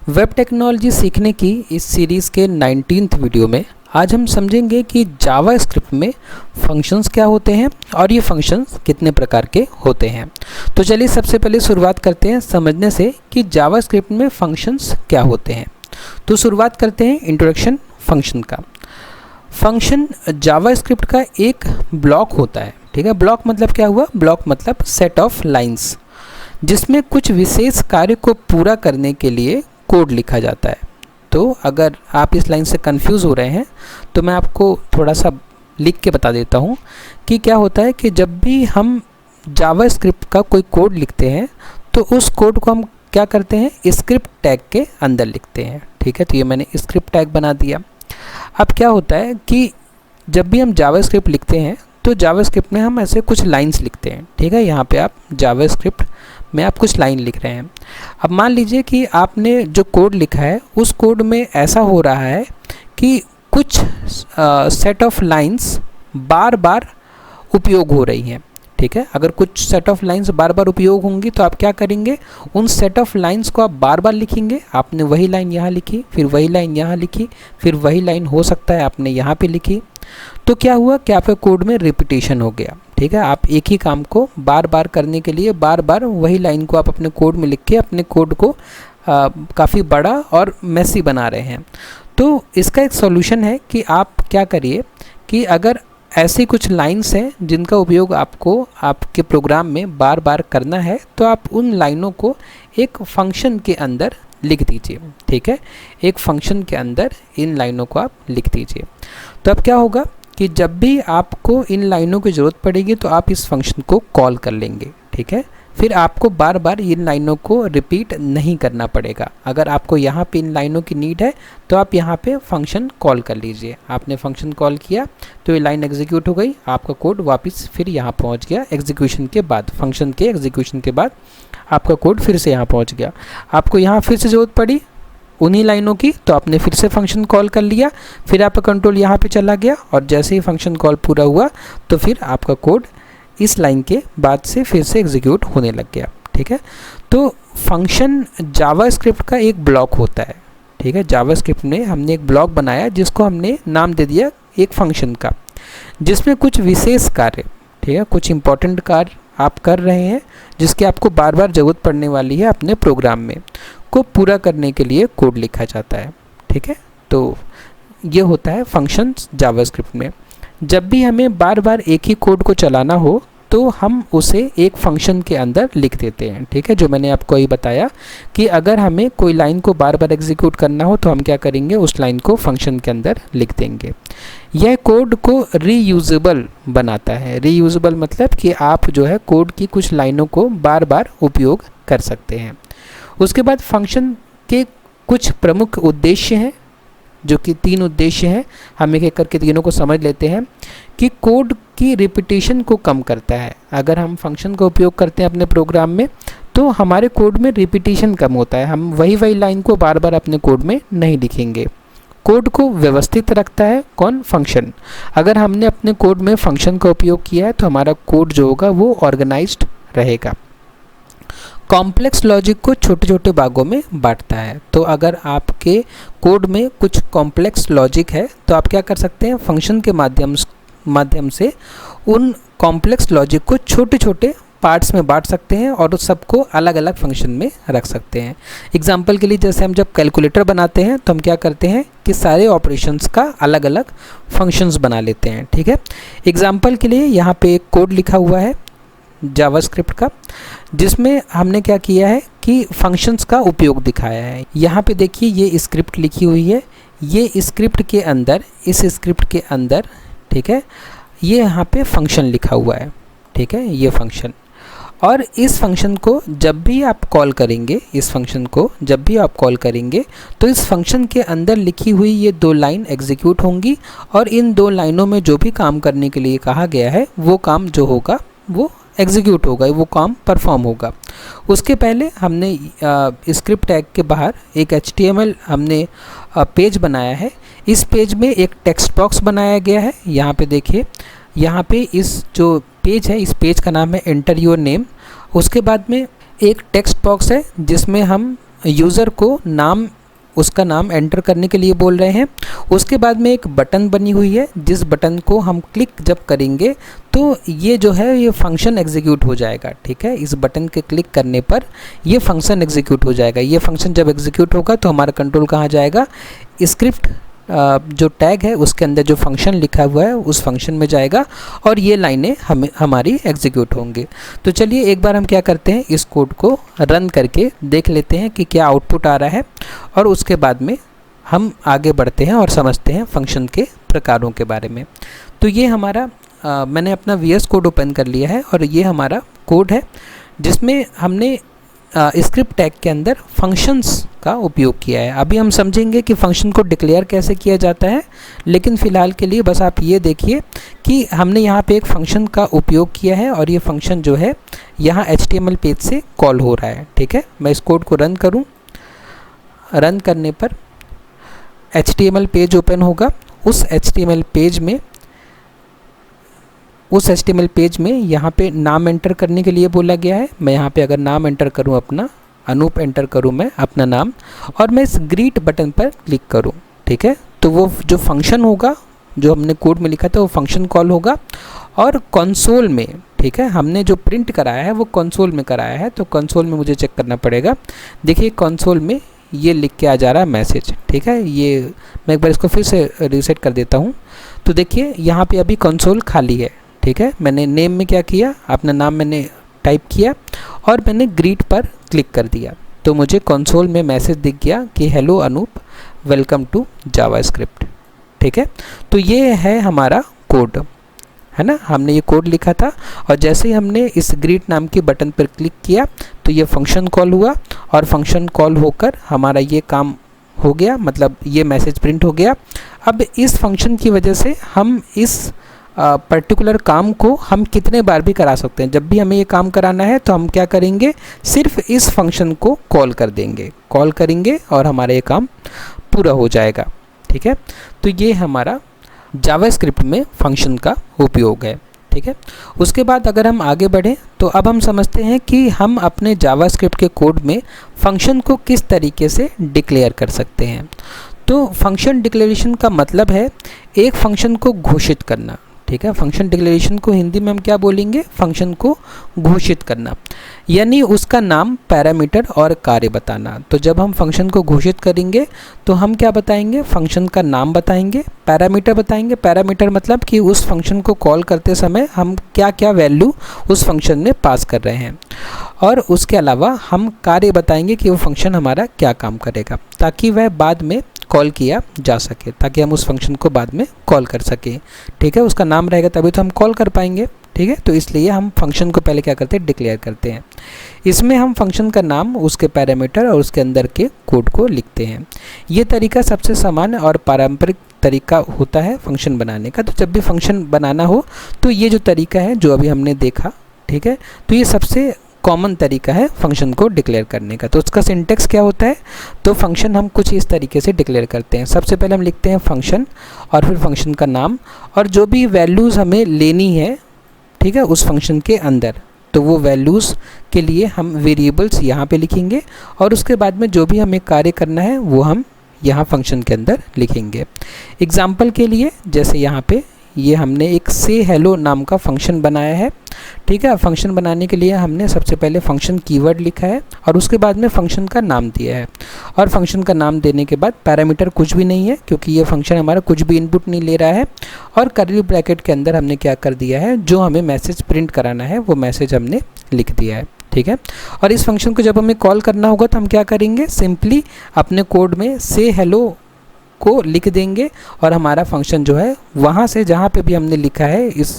Web technology सीखने की इस सीरीज़ के 19th वीडियो में आज हम समझेंगे कि जावास्क्रिप्ट में फंक्शंस क्या होते हैं और ये फंक्शंस कितने प्रकार के होते हैं। तो चलिए सबसे पहले शुरुआत करते हैं समझने से कि जावास्क्रिप्ट में फंक्शंस क्या होते हैं। तो शुरुआत करते हैं इंट्रोडक्शन फंक्शन का। फंक्शन जावास्क्रिप्ट का एक ब्लॉक होता है, ठीक है। ब्लॉक मतलब क्या हुआ? ब्लॉक मतलब सेट ऑफ लाइंस जिसमें कुछ विशेष कार्य को पूरा करने के लिए कोड लिखा जाता है। तो अगर आप इस लाइन से कंफ्यूज हो रहे हैं तो मैं आपको थोड़ा सा लिख के बता देता हूँ कि क्या होता है कि जब भी हम जावास्क्रिप्ट का कोई कोड लिखते हैं तो उस कोड को हम क्या करते हैं, स्क्रिप्ट टैग के अंदर लिखते हैं, ठीक है। तो ये मैंने स्क्रिप्ट टैग बना दिया। अब क्या होता है कि जब भी हम जावास्क्रिप्ट लिखते हैं तो जावास्क्रिप्ट में हम ऐसे कुछ लाइंस लिखते हैं, ठीक है। यहाँ पे आप जावास्क्रिप्ट में आप कुछ लाइन लिख रहे हैं। अब मान लीजिए कि आपने जो कोड लिखा है उस कोड में ऐसा हो रहा है कि कुछ सेट ऑफ लाइंस बार बार उपयोग हो रही हैं, ठीक है। अगर कुछ सेट ऑफ लाइंस बार बार उपयोग होंगी तो आप क्या करेंगे, उन सेट ऑफ लाइंस को आप बार बार लिखेंगे। आपने वही लाइन यहाँ लिखी, फिर वही लाइन यहाँ लिखी, फिर वही लाइन हो सकता है आपने यहाँ पे लिखी। तो क्या हुआ कि आपके कोड में रिपीटेशन हो गया, ठीक है। आप एक ही काम को बार बार करने के लिए बार बार वही लाइन को आप अपने कोड में लिख के अपने कोड को काफ़ी बड़ा और मेसी बना रहे हैं। तो इसका एक सॉल्यूशन है कि आप क्या करिए कि अगर ऐसी कुछ लाइंस हैं जिनका उपयोग आपको आपके प्रोग्राम में बार बार करना है तो आप उन लाइनों को एक फंक्शन के अंदर लिख दीजिए, ठीक है। एक फंक्शन के अंदर इन लाइनों को आप लिख दीजिए। तो अब क्या होगा कि जब भी आपको इन लाइनों की ज़रूरत पड़ेगी तो आप इस फंक्शन को कॉल कर लेंगे, ठीक है। फिर आपको बार बार इन लाइनों को रिपीट नहीं करना पड़ेगा। अगर आपको यहाँ पे इन लाइनों की नीड है तो आप यहाँ पे फंक्शन कॉल कर लीजिए। आपने फंक्शन कॉल किया तो ये लाइन एग्जीक्यूट हो गई, आपका कोड वापस फिर यहाँ पहुँच गया। एग्जीक्यूशन के बाद, फंक्शन के एग्जीक्यूशन के बाद आपका कोड फिर से यहाँ पहुँच गया। आपको यहाँ फिर से ज़रूरत पड़ी उन्हीं लाइनों की तो आपने फिर से फंक्शन कॉल कर लिया, फिर आपका कंट्रोल यहाँ पे चला गया और जैसे ही फंक्शन कॉल पूरा हुआ तो फिर आपका कोड इस लाइन के बाद से फिर से एग्जीक्यूट होने लग गया, ठीक है। तो फंक्शन जावास्क्रिप्ट का एक ब्लॉक होता है, ठीक है। जावास्क्रिप्ट में हमने एक ब्लॉक बनाया जिसको हमने नाम दे दिया एक फंक्शन का, जिसमें कुछ विशेष कार्य, ठीक है, कुछ इंपॉर्टेंट कार्य आप कर रहे हैं जिसकी आपको बार बार ज़रूरत पड़ने वाली है अपने प्रोग्राम में, को पूरा करने के लिए कोड लिखा जाता है, ठीक है। तो ये होता है फंक्शंस जावास्क्रिप्ट में। जब भी हमें बार बार एक ही कोड को चलाना हो तो हम उसे एक फंक्शन के अंदर लिख देते हैं, ठीक है। जो मैंने आपको ये बताया कि अगर हमें कोई लाइन को बार बार एग्जीक्यूट करना हो तो हम क्या करेंगे, उस लाइन को फंक्शन के अंदर लिख देंगे। यह कोड को रीयूजेबल बनाता है। रीयूजेबल मतलब कि आप जो है कोड की कुछ लाइनों को बार बार उपयोग कर सकते हैं। उसके बाद फंक्शन के कुछ प्रमुख उद्देश्य हैं, जो कि 3 उद्देश्य हैं। हम एक एक करके तीनों को समझ लेते हैं कि कोड की रिपीटेशन को कम करता है। अगर हम फंक्शन का उपयोग करते हैं अपने प्रोग्राम में तो हमारे कोड में रिपीटेशन कम होता है। हम वही लाइन को बार बार अपने कोड में नहीं लिखेंगे। कोड को व्यवस्थित रखता है कौन? फंक्शन। अगर हमने अपने कोड में फंक्शन का उपयोग किया है तो हमारा कोड जो होगा वो ऑर्गेनाइज्ड रहेगा। कॉम्प्लेक्स लॉजिक को छोटे छोटे भागों में बांटता है। तो अगर आपके कोड में कुछ कॉम्प्लेक्स लॉजिक है तो आप क्या कर सकते हैं, फंक्शन के माध्यम से उन कॉम्प्लेक्स लॉजिक को छोटे छोटे पार्ट्स में बांट सकते हैं और उस सबको अलग अलग फंक्शन में रख सकते हैं। एग्जाम्पल के लिए जैसे हम जब कैलकुलेटर बनाते हैं तो हम क्या करते हैं कि सारे ऑपरेशंस का अलग अलग फंक्शंस बना लेते हैं, ठीक है। एग्जाम्पल के लिए यहाँ पे एक कोड लिखा हुआ है जावास्क्रिप्ट का, जिसमें हमने क्या किया है कि फंक्शंस का उपयोग दिखाया है। यहाँ पे देखिए ये स्क्रिप्ट लिखी हुई है, ये स्क्रिप्ट के अंदर, इस स्क्रिप्ट के अंदर, ठीक है, ये यहाँ पे फंक्शन लिखा हुआ है, ठीक है, ये फंक्शन। और इस फंक्शन को जब भी आप कॉल करेंगे, इस फंक्शन को जब भी आप कॉल करेंगे तो इस फंक्शन के अंदर लिखी हुई ये 2 लाइन एग्जीक्यूट होंगी और इन 2 लाइनों में जो भी काम करने के लिए कहा गया है वो काम जो होगा वो एग्जीक्यूट होगा, वो काम परफॉर्म होगा। उसके पहले हमने स्क्रिप्ट टैग के बाहर एक HTML हमने पेज बनाया है। इस पेज में एक टेक्स्ट बॉक्स बनाया गया है। यहाँ पे देखिए, यहाँ पे इस जो पेज है, इस पेज का नाम है एंटर योर नेम। उसके बाद में एक टेक्स्ट बॉक्स है जिसमें हम यूज़र को नाम उसका नाम एंटर करने के लिए बोल रहे हैं। उसके बाद में एक बटन बनी हुई है, जिस बटन को हम क्लिक जब करेंगे तो ये जो है ये फंक्शन एग्जीक्यूट हो जाएगा। ठीक है, इस बटन के क्लिक करने पर ये फंक्शन एग्जीक्यूट हो जाएगा। ये फंक्शन जब एग्जीक्यूट होगा तो हमारा कंट्रोल कहाँ जाएगा, स्क्रिप्ट जो टैग है उसके अंदर जो फंक्शन लिखा हुआ है उस फंक्शन में जाएगा और ये लाइनें हमारी एग्जीक्यूट होंगी। तो चलिए एक बार हम क्या करते हैं, इस कोड को रन करके देख लेते हैं कि क्या आउटपुट आ रहा है और उसके बाद में हम आगे बढ़ते हैं और समझते हैं फंक्शन के प्रकारों के बारे में। तो ये हमारा मैंने अपना VS कोड ओपन कर लिया है और ये हमारा कोड है जिसमें हमने स्क्रिप्ट टैग के अंदर फंक्शंस का उपयोग किया है। अभी हम समझेंगे कि फंक्शन को डिक्लेयर कैसे किया जाता है, लेकिन फ़िलहाल के लिए बस आप ये देखिए कि हमने यहाँ पे एक फ़ंक्शन का उपयोग किया है और ये फंक्शन जो है यहाँ HTML पेज से कॉल हो रहा है। ठीक है, मैं इस कोड को रन करूँ, रन करने पर HTML पेज ओपन होगा। उस HTML पेज में यहाँ पे नाम एंटर करने के लिए बोला गया है। मैं यहाँ पे अगर नाम एंटर करूँ अपना, अनूप एंटर करूँ मैं अपना नाम और मैं इस ग्रीट बटन पर क्लिक करूँ, ठीक है, तो वो जो फंक्शन होगा जो हमने कोड में लिखा था वो फंक्शन कॉल होगा और कंसोल में, ठीक है, हमने जो प्रिंट कराया है वो कंसोल में कराया है। तो कंसोल में मुझे चेक करना पड़ेगा। देखिए कंसोल में ये लिख के आ जा रहा है मैसेज। ठीक है, ये मैं एक बार इसको फिर से रीसेट कर देता हूँ। तो देखिए यहाँ पे अभी कंसोल खाली है। ठीक है, मैंने नेम में क्या किया, अपना नाम मैंने टाइप किया और मैंने ग्रीट पर क्लिक कर दिया तो मुझे कंसोल में मैसेज दिख गया कि hello Anoop, welcome to JavaScript. ठीक है, तो ये है हमारा कोड, है ना, हमने ये कोड लिखा था और जैसे ही हमने इस ग्रीट नाम के बटन पर क्लिक किया तो ये फंक्शन कॉल हुआ और फंक्शन कॉल होकर हमारा ये काम हो गया, मतलब ये मैसेज प्रिंट हो गया। अब इस फंक्शन की वजह से हम इस पर्टिकुलर काम को हम कितने बार भी करा सकते हैं। जब भी हमें ये काम कराना है तो हम क्या करेंगे, सिर्फ इस फंक्शन को कॉल कर देंगे, कॉल करेंगे और हमारा ये काम पूरा हो जाएगा। ठीक है, तो ये हमारा जावास्क्रिप्ट में फंक्शन का उपयोग है। ठीक है, उसके बाद अगर हम आगे बढ़ें तो अब हम समझते हैं कि हम अपने जावास्क्रिप्ट के कोड में फंक्शन को किस तरीके से डिक्लेयर कर सकते हैं। तो फंक्शन डिक्लेरेशन का मतलब है एक फंक्शन को घोषित करना। ठीक है, फंक्शन डिक्लेरेशन को हिंदी में हम क्या बोलेंगे, फंक्शन को घोषित करना, यानी उसका नाम, पैरामीटर और कार्य बताना। तो जब हम फंक्शन को घोषित करेंगे तो हम क्या बताएंगे, फंक्शन का नाम बताएंगे, पैरामीटर बताएंगे। पैरामीटर मतलब कि उस फंक्शन को कॉल करते समय हम क्या क्या वैल्यू उस फंक्शन में पास कर रहे हैं, और उसके अलावा हम कार्य बताएंगे कि वो फंक्शन हमारा क्या काम करेगा, ताकि वह बाद में कॉल किया जा सके, ताकि हम उस फंक्शन को बाद में कॉल कर सकें। ठीक है, उसका नाम रहेगा तभी तो हम कॉल कर पाएंगे। ठीक है, तो इसलिए हम फंक्शन को पहले क्या करते हैं, डिक्लेयर करते हैं। इसमें हम फंक्शन का नाम, उसके पैरामीटर और उसके अंदर के कोड को लिखते हैं। ये तरीका सबसे सामान्य और पारंपरिक तरीका होता है फंक्शन बनाने का। तो जब भी फंक्शन बनाना हो तो ये जो तरीका है जो अभी हमने देखा, ठीक है, तो ये सबसे कॉमन तरीका है फंक्शन को डिक्लेयर करने का। तो उसका सिंटेक्स क्या होता है, तो फंक्शन हम कुछ इस तरीके से डिक्लेयर करते हैं। सबसे पहले हम लिखते हैं फंक्शन और फिर फंक्शन का नाम और जो भी वैल्यूज़ हमें लेनी है, ठीक है, उस फंक्शन के अंदर, तो वो वैल्यूज़ के लिए हम वेरिएबल्स यहाँ पे लिखेंगे और उसके बाद में जो भी हमें कार्य करना है वो हम यहाँ फंक्शन के अंदर लिखेंगे। एग्जाम्पल के लिए जैसे यहाँ पे ये हमने एक से हेलो नाम का फंक्शन बनाया है। ठीक है, फंक्शन बनाने के लिए हमने सबसे पहले फंक्शन कीवर्ड लिखा है और उसके बाद में फंक्शन का नाम दिया है, और फंक्शन का नाम देने के बाद पैरामीटर कुछ भी नहीं है क्योंकि ये फंक्शन हमारा कुछ भी इनपुट नहीं ले रहा है, और कर्ली ब्रैकेट के अंदर हमने क्या कर दिया है, जो हमें मैसेज प्रिंट कराना है वो मैसेज हमने लिख दिया है। ठीक है, और इस फंक्शन को जब हमें कॉल करना होगा तो हम क्या करेंगे, सिंपली अपने कोड में से हेलो को लिख देंगे और हमारा फंक्शन जो है वहाँ से, जहाँ पे भी हमने लिखा है इस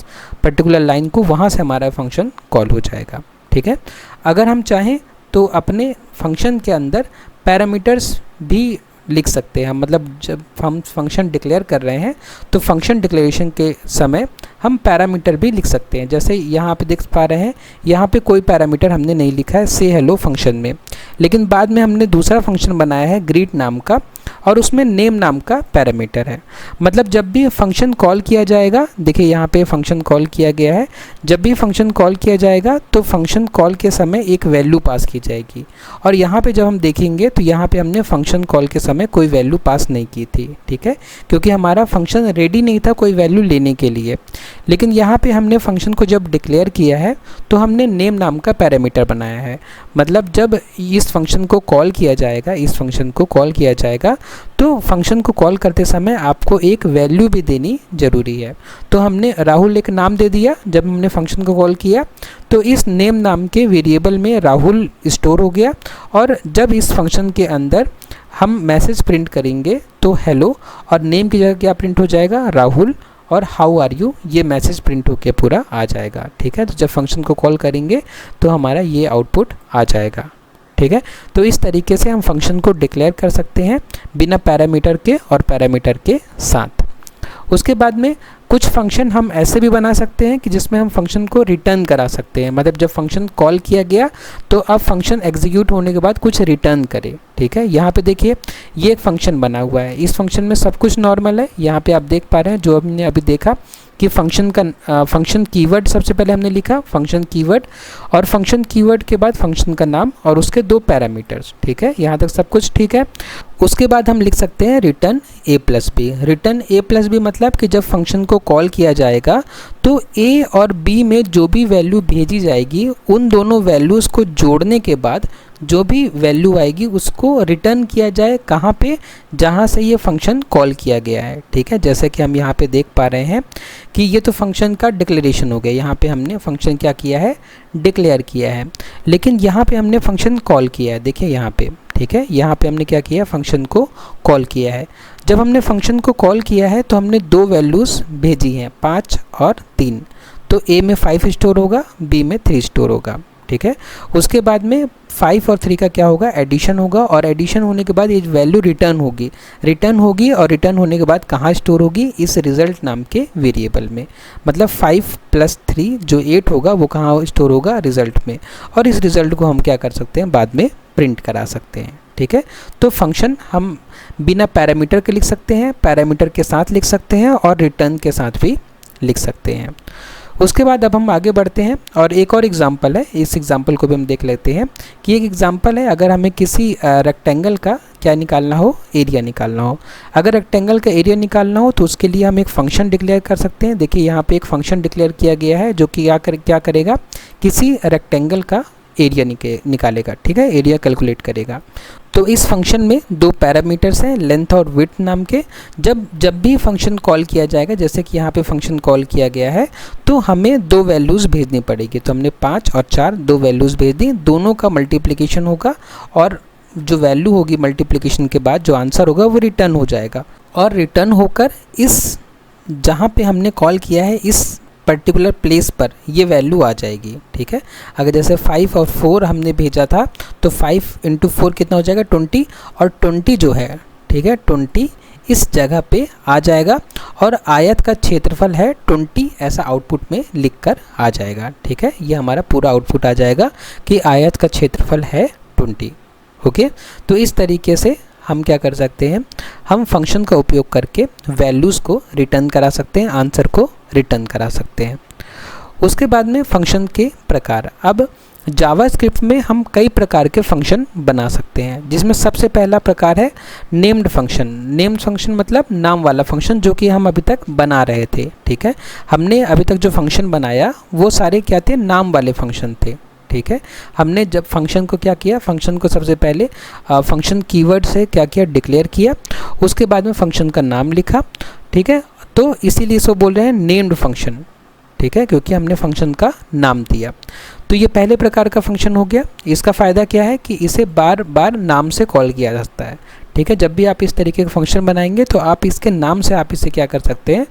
पर्टिकुलर लाइन को, वहाँ से हमारा फंक्शन कॉल हो जाएगा। ठीक है, अगर हम चाहें तो अपने फंक्शन के अंदर पैरामीटर्स भी लिख सकते हैं। मतलब जब हम फंक्शन डिक्लेयर कर रहे हैं तो फंक्शन डिक्लेरेशन के समय हम पैरामीटर भी लिख सकते हैं। जैसे यहाँ पे देख पा रहे हैं, यहाँ पे कोई पैरामीटर हमने नहीं लिखा है से हेलो फंक्शन में, लेकिन बाद में हमने दूसरा फंक्शन बनाया है ग्रीट नाम का, और उसमें नेम नाम का पैरामीटर है। मतलब जब भी फंक्शन कॉल किया जाएगा, देखिए यहाँ पे फंक्शन कॉल किया गया है, जब भी फंक्शन कॉल किया जाएगा तो फंक्शन कॉल के समय एक वैल्यू पास की जाएगी। और यहाँ पे जब हम देखेंगे तो यहाँ पे हमने फंक्शन कॉल के समय कोई वैल्यू पास नहीं की थी, ठीक है, क्योंकि हमारा फंक्शन रेडी नहीं था कोई वैल्यू लेने के लिए। लेकिन यहाँ पे हमने फंक्शन को जब डिक्लेयर किया है तो हमने नेम नाम का पैरामीटर बनाया है। मतलब जब इस फंक्शन को कॉल किया जाएगा, इस फंक्शन को कॉल किया जाएगा तो फंक्शन को कॉल करते समय आपको एक वैल्यू भी देनी ज़रूरी है। तो हमने राहुल एक नाम दे दिया जब हमने फंक्शन को कॉल किया, तो इस नेम नाम के वेरिएबल में राहुल स्टोर हो गया। और जब इस फंक्शन के अंदर हम मैसेज प्रिंट करेंगे तो हेलो, और नेम की जगह क्या प्रिंट हो जाएगा, राहुल, और हाउ आर यू, ये मैसेज प्रिंट होके पूरा आ जाएगा, ठीक है। तो जब फंक्शन को कॉल करेंगे तो हमारा ये आउटपुट आ जाएगा, ठीक है। तो इस तरीके से हम फंक्शन को डिक्लेयर कर सकते हैं बिना पैरामीटर के और पैरामीटर के साथ। उसके बाद में कुछ फंक्शन हम ऐसे भी बना सकते हैं कि जिसमें हम फंक्शन को रिटर्न करा सकते हैं। मतलब जब फंक्शन कॉल किया गया तो अब फंक्शन एग्जीक्यूट होने के बाद कुछ रिटर्न करे, ठीक है। यहाँ पे देखिए ये एक फंक्शन बना हुआ है, इस फंक्शन में सब कुछ नॉर्मल है। यहाँ पे आप देख पा रहे हैं जो हमने अभी देखा कि फंक्शन कीवर्ड सबसे पहले हमने लिखा फंक्शन कीवर्ड, और फंक्शन कीवर्ड के बाद फंक्शन का नाम और उसके 2 पैरामीटर्स, ठीक है। यहाँ तक सब कुछ ठीक है। उसके बाद हम लिख सकते हैं return a plus B. Return a plus B मतलब कि जब फंक्शन को कॉल किया जाएगा तो a और b में जो भी वैल्यू भेजी जाएगी उन दोनों वैल्यूज़ को जोड़ने के बाद जो भी वैल्यू आएगी उसको रिटर्न किया जाए कहाँ पे, जहाँ से ये फंक्शन कॉल किया गया है, ठीक है। जैसे कि हम यहाँ पे देख पा रहे हैं कि ये तो फंक्शन का डिक्लेरेशन हो गया, यहाँ पे हमने फंक्शन क्या किया है, डिक्लेयर किया है। लेकिन यहाँ पे हमने फंक्शन कॉल किया है, देखिए यहाँ पे, ठीक है। यहाँ पे हमने क्या किया, फंक्शन को कॉल किया है। जब हमने फंक्शन को कॉल किया है तो हमने 2 वैल्यूज़ भेजी हैं, 5 और 3। तो a में 5 स्टोर होगा, b में 3 स्टोर होगा, ठीक है। उसके बाद में 5 और 3 का क्या होगा, एडिशन होगा, और एडिशन होने के बाद ये वैल्यू रिटर्न होगी और रिटर्न होने के बाद कहाँ स्टोर होगी, इस रिज़ल्ट नाम के वेरिएबल में। मतलब 5 + 3 जो 8 होगा वो कहाँ स्टोर होगा, रिज़ल्ट में। और इस रिज़ल्ट को हम क्या कर सकते हैं, बाद में प्रिंट करा सकते हैं, ठीक है। तो फंक्शन हम बिना पैरामीटर के लिख सकते हैं, पैरामीटर के साथ लिख सकते हैं, और रिटर्न के साथ भी लिख सकते हैं। उसके बाद अब हम आगे बढ़ते हैं और एक और एग्जांपल है, इस एग्जांपल को भी हम देख लेते हैं कि एक एग्जांपल है अगर हमें किसी रेक्टेंगल का क्या निकालना हो, एरिया निकालना हो। अगर रेक्टेंगल का एरिया निकालना हो तो उसके लिए हम एक फ़ंक्शन डिक्लेयर कर सकते हैं। देखिए यहाँ पे एक फ़ंक्शन डिक्लेयर किया गया है जो कि क्या करेगा, किसी रेक्टेंगल का एरिया निकालेगा, ठीक है, एरिया कैलकुलेट करेगा। तो इस फंक्शन में 2 पैरामीटर्स हैं, लेंथ और विड्थ नाम के। जब भी फंक्शन कॉल किया जाएगा, जैसे कि यहाँ पे फंक्शन कॉल किया गया है, तो हमें 2 वैल्यूज़ भेजनी पड़ेगी। तो हमने 5 और 4 2 वैल्यूज़ भेज दी, दोनों का मल्टीप्लिकेशन होगा और जो वैल्यू होगी मल्टीप्लिकेशन के बाद जो आंसर होगा वो रिटर्न हो जाएगा। और रिटर्न होकर इस जहाँ पे हमने कॉल किया है इस पर्टिकुलर प्लेस पर ये वैल्यू आ जाएगी, ठीक है। अगर जैसे 5 और 4 हमने भेजा था तो 5 × 4 कितना हो जाएगा, 20, और 20 जो है, ठीक है, 20 इस जगह पे आ जाएगा और आयत का क्षेत्रफल है 20, ऐसा आउटपुट में लिखकर आ जाएगा, ठीक है। ये हमारा पूरा आउटपुट आ जाएगा कि आयत का क्षेत्रफल है 20, ओके। तो इस तरीके से हम क्या कर सकते हैं, हम फंक्शन का उपयोग करके वैल्यूज़ को रिटर्न करा सकते हैं, आंसर को रिटर्न करा सकते हैं। उसके बाद में फंक्शन के प्रकार। अब जावास्क्रिप्ट में हम कई प्रकार के फंक्शन बना सकते हैं, जिसमें सबसे पहला प्रकार है नेम्ड फंक्शन। नेम्ड फंक्शन मतलब नाम वाला फंक्शन, जो कि हम अभी तक बना रहे थे, ठीक है। हमने अभी तक जो फंक्शन बनाया वो सारे क्या थे, नाम वाले फंक्शन थे, ठीक है। हमने जब फंक्शन को क्या किया, फंक्शन को सबसे पहले फंक्शन कीवर्ड से क्या किया, डिक्लेयर किया। उसके बाद में फंक्शन का नाम लिखा, ठीक है। तो इसीलिए इसको बोल रहे हैं नेम्ड फंक्शन, ठीक है, क्योंकि हमने फंक्शन का नाम दिया। तो ये पहले प्रकार का फंक्शन हो गया। इसका फ़ायदा क्या है कि इसे बार बार नाम से कॉल किया जा सकता है, ठीक है। जब भी आप इस तरीके का फंक्शन बनाएंगे तो आप इसके नाम से आप इसे क्या कर सकते हैं,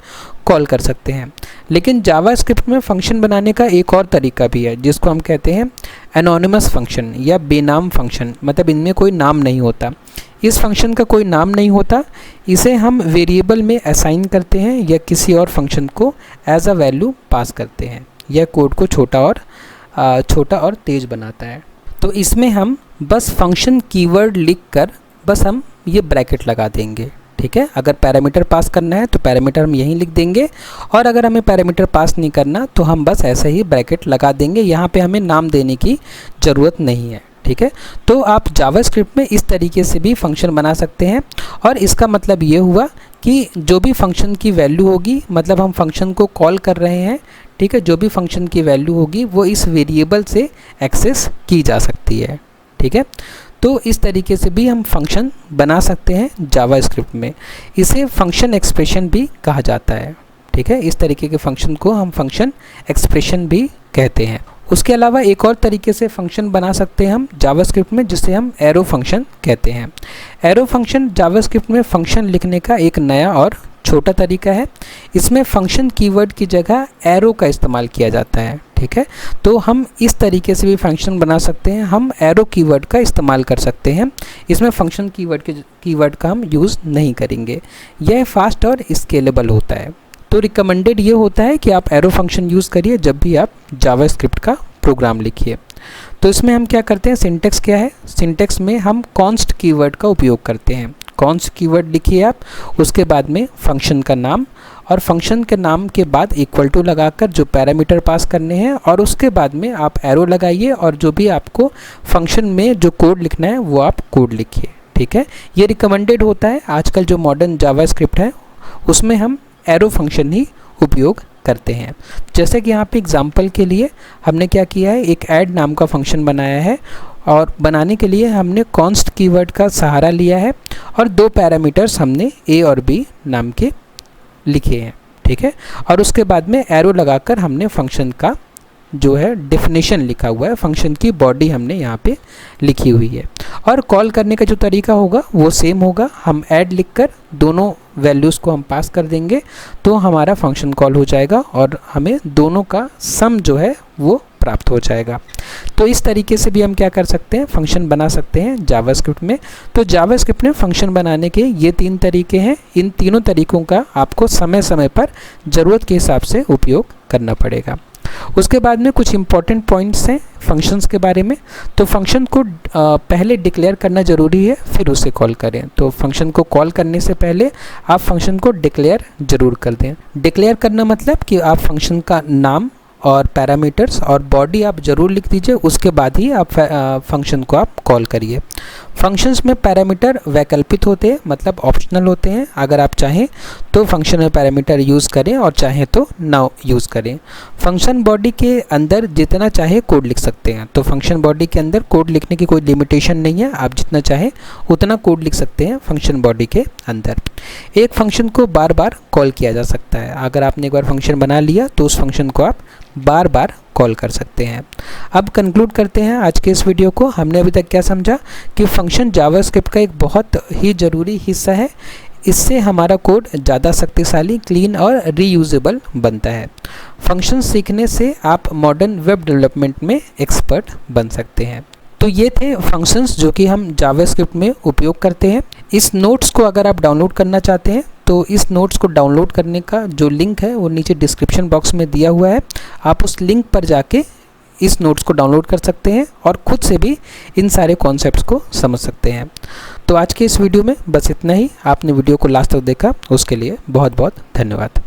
कॉल कर सकते हैं। लेकिन जावास्क्रिप्ट में फंक्शन बनाने का एक और तरीका भी है, जिसको हम कहते हैं एनोनिमस फंक्शन या बेनाम फंक्शन। मतलब इनमें कोई नाम नहीं होता, इस फंक्शन का कोई नाम नहीं होता। इसे हम वेरिएबल में असाइन करते हैं या किसी और फंक्शन को एज अ वैल्यू पास करते हैं। यह कोड को छोटा और तेज बनाता है। तो इसमें हम बस फंक्शन कीवर्ड लिखकर बस हम ये ब्रैकेट लगा देंगे, ठीक है। अगर पैरामीटर पास करना है तो पैरामीटर हम यहीं लिख देंगे, और अगर हमें पैरामीटर पास नहीं करना तो हम बस ऐसे ही ब्रैकेट लगा देंगे। यहाँ पे हमें नाम देने की ज़रूरत नहीं है, ठीक है। तो आप जावास्क्रिप्ट में इस तरीके से भी फंक्शन बना सकते हैं, और इसका मतलब ये हुआ कि जो भी फंक्शन की वैल्यू होगी, मतलब हम फंक्शन को कॉल कर रहे हैं, ठीक है, जो भी फंक्शन की वैल्यू होगी वो इस वेरिएबल से एक्सेस की जा सकती है, ठीक है। तो इस तरीके से भी हम फंक्शन बना सकते हैं जावास्क्रिप्ट में। इसे फंक्शन एक्सप्रेशन भी कहा जाता है, ठीक है। इस तरीके के फंक्शन को हम फंक्शन एक्सप्रेशन भी कहते हैं। उसके अलावा एक और तरीके से फंक्शन बना सकते हैं हम जावास्क्रिप्ट में, जिसे हम एरो फंक्शन कहते हैं। एरो फंक्शन जावास्क्रिप्ट में फंक्शन लिखने का एक नया और छोटा तरीका है। इसमें फंक्शन कीवर्ड की जगह एरो का इस्तेमाल किया जाता है, ठीक है। तो हम इस तरीके से भी फंक्शन बना सकते हैं, हम एरो कीवर्ड का इस्तेमाल कर सकते हैं। इसमें फंक्शन कीवर्ड का हम यूज़ नहीं करेंगे। यह फास्ट और स्केलेबल होता है। तो रिकमेंडेड ये होता है कि आप एरो फंक्शन यूज़ करिए जब भी आप जावास्क्रिप्ट का प्रोग्राम लिखिए। तो इसमें हम क्या करते हैं, सिंटेक्स क्या है, सिंटेक्स में हम कॉन्स्ट कीवर्ड का उपयोग करते हैं। कॉन्स्ट कीवर्ड लिखिए आप, उसके बाद में फंक्शन का नाम, और फंक्शन के नाम के बाद इक्वल टू लगाकर जो पैरामीटर पास करने हैं, और उसके बाद में आप एरो लगाइए, और जो भी आपको फंक्शन में जो कोड लिखना है वो आप कोड लिखिए, ठीक है। ये रिकमेंडेड होता है। आजकल जो मॉडर्न जावास्क्रिप्ट है उसमें हम एरो फंक्शन ही उपयोग करते हैं। जैसे कि यहाँ पे एग्जांपल के लिए हमने क्या किया है, एक ऐड नाम का फंक्शन बनाया है, और बनाने के लिए हमने कॉन्स्ट कीवर्ड का सहारा लिया है, और दो पैरामीटर्स हमने ए और बी नाम के लिखे हैं, ठीक है। और उसके बाद में एरो लगाकर हमने फंक्शन का जो है डेफिनेशन लिखा हुआ है, फंक्शन की बॉडी हमने यहाँ पे लिखी हुई है। और कॉल करने का जो तरीका होगा वो सेम होगा। हम ऐड लिखकर दोनों वैल्यूज़ को हम पास कर देंगे तो हमारा फंक्शन कॉल हो जाएगा, और हमें दोनों का सम जो है वो प्राप्त हो जाएगा। तो इस तरीके से भी हम क्या कर सकते हैं, फंक्शन बना सकते हैं जावास्क्रिप्ट में। तो जावास्क्रिप्ट में फंक्शन बनाने के ये 3 तरीके हैं। इन तीनों तरीकों का आपको समय समय पर ज़रूरत के हिसाब से उपयोग करना पड़ेगा। उसके बाद में कुछ इंपॉर्टेंट पॉइंट्स हैं फंक्शंस के बारे में। तो फंक्शन को पहले डिक्लेयर करना ज़रूरी है, फिर उसे कॉल करें। तो फंक्शन को कॉल करने से पहले आप फंक्शन को डिक्लेयर ज़रूर कर दें। डिक्लेयर करना मतलब कि आप फंक्शन का नाम और पैरामीटर्स और बॉडी आप ज़रूर लिख दीजिए, उसके बाद ही आप फंक्शन को आप कॉल करिए। फंक्शंस में पैरामीटर वैकल्पिक होते हैं, मतलब ऑप्शनल होते हैं। अगर आप चाहें तो फंक्शन में पैरामीटर यूज़ करें और चाहें तो ना यूज़ करें। फंक्शन बॉडी के अंदर जितना चाहे कोड लिख सकते हैं। तो फंक्शन बॉडी के अंदर कोड लिखने की कोई लिमिटेशन नहीं है, आप जितना चाहें उतना कोड लिख सकते हैं फंक्शन बॉडी के अंदर। एक फंक्शन को बार बार कॉल किया जा सकता है। अगर आपने एक बार फंक्शन बना लिया तो उस फंक्शन को आप बार बार कॉल कर सकते हैं। अब कंक्लूड करते हैं आज के इस वीडियो को। हमने अभी तक क्या समझा कि फंक्शन जावास्क्रिप्ट का एक बहुत ही ज़रूरी हिस्सा है। इससे हमारा कोड ज़्यादा शक्तिशाली, क्लीन और रीयूजेबल बनता है। फंक्शन सीखने से आप मॉडर्न वेब डेवलपमेंट में एक्सपर्ट बन सकते हैं। तो ये थे फंक्शंस जो कि हम जावास्क्रिप्ट में उपयोग करते हैं। इस नोट्स को अगर आप डाउनलोड करना चाहते हैं तो इस नोट्स को डाउनलोड करने का जो लिंक है वो नीचे डिस्क्रिप्शन बॉक्स में दिया हुआ है। आप उस लिंक पर जाके इस नोट्स को डाउनलोड कर सकते हैं और ख़ुद से भी इन सारे कॉन्सेप्ट्स को समझ सकते हैं। तो आज के इस वीडियो में बस इतना ही। आपने वीडियो को लास्ट तक देखा उसके लिए बहुत बहुत धन्यवाद।